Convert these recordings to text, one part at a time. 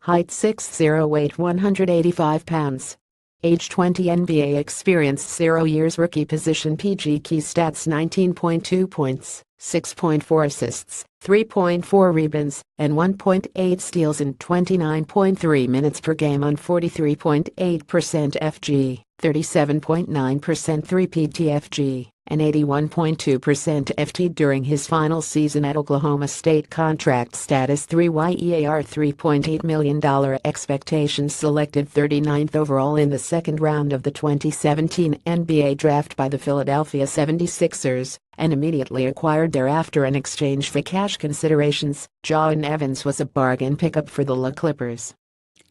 Height 6'0", weight 185 pounds. Age 20, NBA experience 0 years. Rookie position PG key stats 19.2 points, 6.4 assists, 3.4 rebounds, and 1.8 steals in 29.3 minutes per game on 43.8% FG, 37.9% 3-peat FG, and 81.2% FT during his final season at Oklahoma State. Contract status 3-year $3.8 million. Expectations selected 39th overall in the second round of the 2017 NBA draft by the Philadelphia 76ers, and immediately acquired thereafter in exchange for cash considerations. Jawun Evans was a bargain pickup for the Clippers.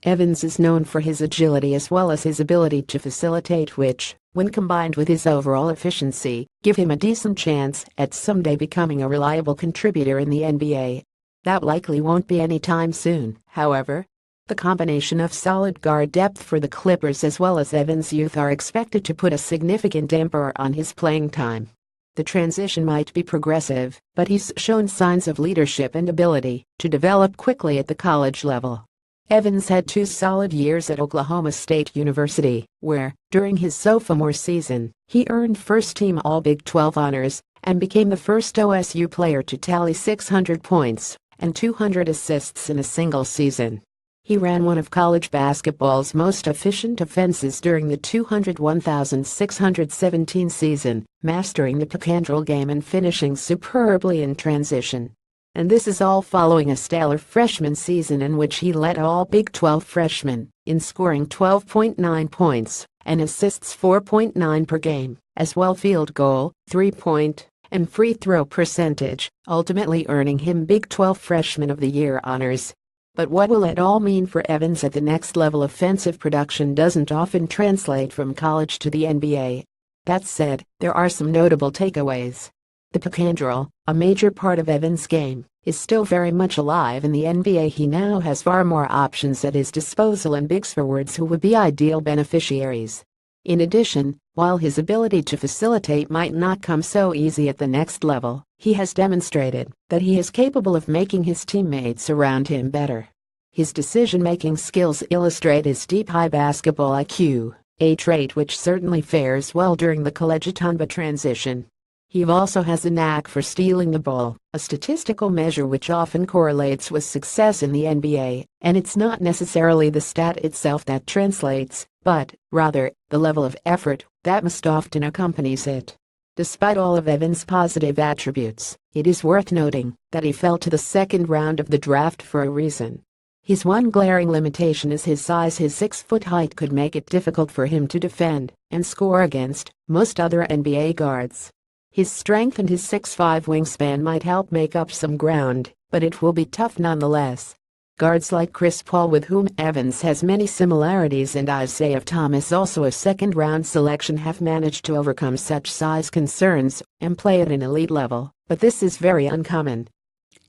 Evans is known for his agility as well as his ability to facilitate, which, when combined with his overall efficiency, give him a decent chance at someday becoming a reliable contributor in the NBA. That likely won't be anytime soon, however. The combination of solid guard depth for the Clippers as well as Evans' youth are expected to put a significant damper on his playing time. The transition might be progressive, but he's shown signs of leadership and ability to develop quickly at the college level. Evans had 2 solid years at Oklahoma State University, where, during his sophomore season, he earned first-team All-Big 12 honors and became the first OSU player to tally 600 points and 200 assists in a single season. He ran one of college basketball's most efficient offenses during the 201,617 season, mastering the pick and roll game and finishing superbly in transition. And this is all following a stellar freshman season in which he led all Big 12 freshmen in scoring 12.9 points and assists 4.9 per game, as well field goal, 3-point, and free throw percentage, ultimately earning him Big 12 Freshman of the Year honors. But what will it all mean for Evans at the next level? Offensive production doesn't often translate from college to the NBA. That said, there are some notable takeaways. The pick and roll, a major part of Evans' game, is still very much alive in the NBA. He now has far more options at his disposal and bigs forwards who would be ideal beneficiaries. In addition, while his ability to facilitate might not come so easy at the next level, he has demonstrated that he is capable of making his teammates around him better. His decision-making skills illustrate his deep high basketball IQ, a trait which certainly fares well during the collegiate transition. He also has a knack for stealing the ball, a statistical measure which often correlates with success in the NBA, and it's not necessarily the stat itself that translates, but, rather, the level of effort that most often accompanies it. Despite all of Evans' positive attributes, it is worth noting that he fell to the second round of the draft for a reason. His one glaring limitation is his size. His 6-foot height could make it difficult for him to defend and score against most other NBA guards. His strength and his 6'5" wingspan might help make up some ground, but it will be tough nonetheless. Guards like Chris Paul, with whom Evans has many similarities, and Isaiah Thomas, also a second-round selection, have managed to overcome such size concerns and play at an elite level, but this is very uncommon.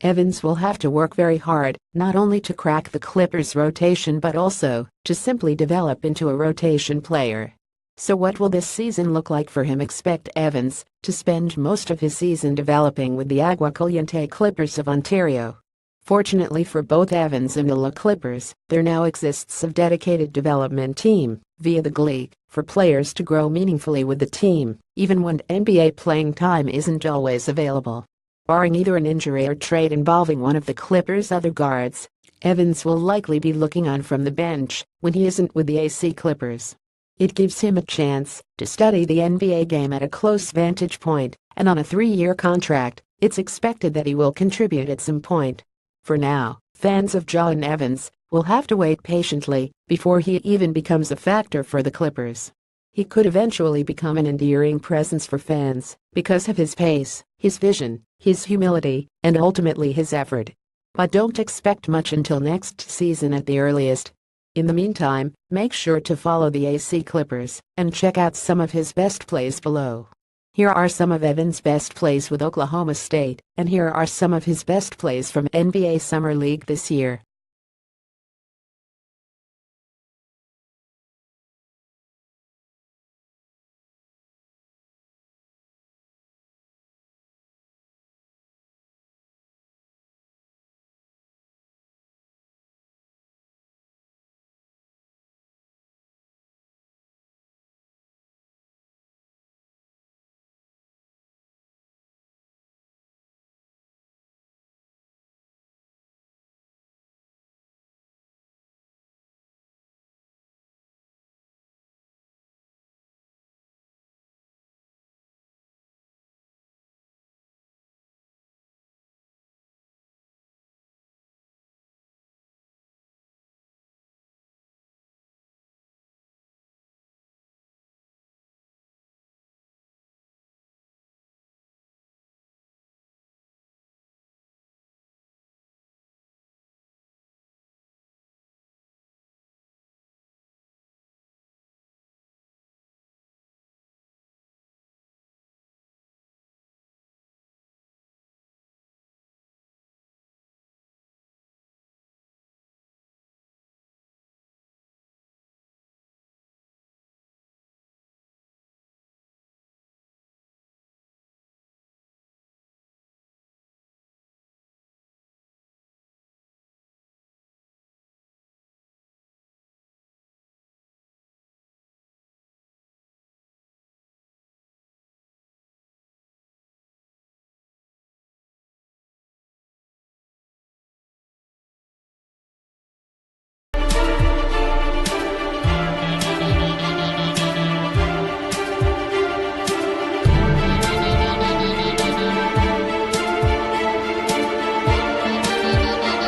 Evans will have to work very hard, not only to crack the Clippers' rotation but also to simply develop into a rotation player. So what will this season look like for him? Expect Evans to spend most of his season developing with the Agua Caliente Clippers of Ontario. Fortunately for both Evans and the Clippers, there now exists a dedicated development team, via the league, for players to grow meaningfully with the team, even when NBA playing time isn't always available. Barring either an injury or trade involving one of the Clippers' other guards, Evans will likely be looking on from the bench when he isn't with the AC Clippers. It gives him a chance to study the NBA game at a close vantage point, and on a 3-year contract, it's expected that he will contribute at some point. For now, fans of Jawun Evans will have to wait patiently before he even becomes a factor for the Clippers. He could eventually become an endearing presence for fans because of his pace, his vision, his humility, and ultimately his effort. But don't expect much until next season at the earliest. In the meantime, make sure to follow the AC Clippers and check out some of his best plays below. Here are some of Evans' best plays with Oklahoma State, and here are some of his best plays from NBA Summer League this year.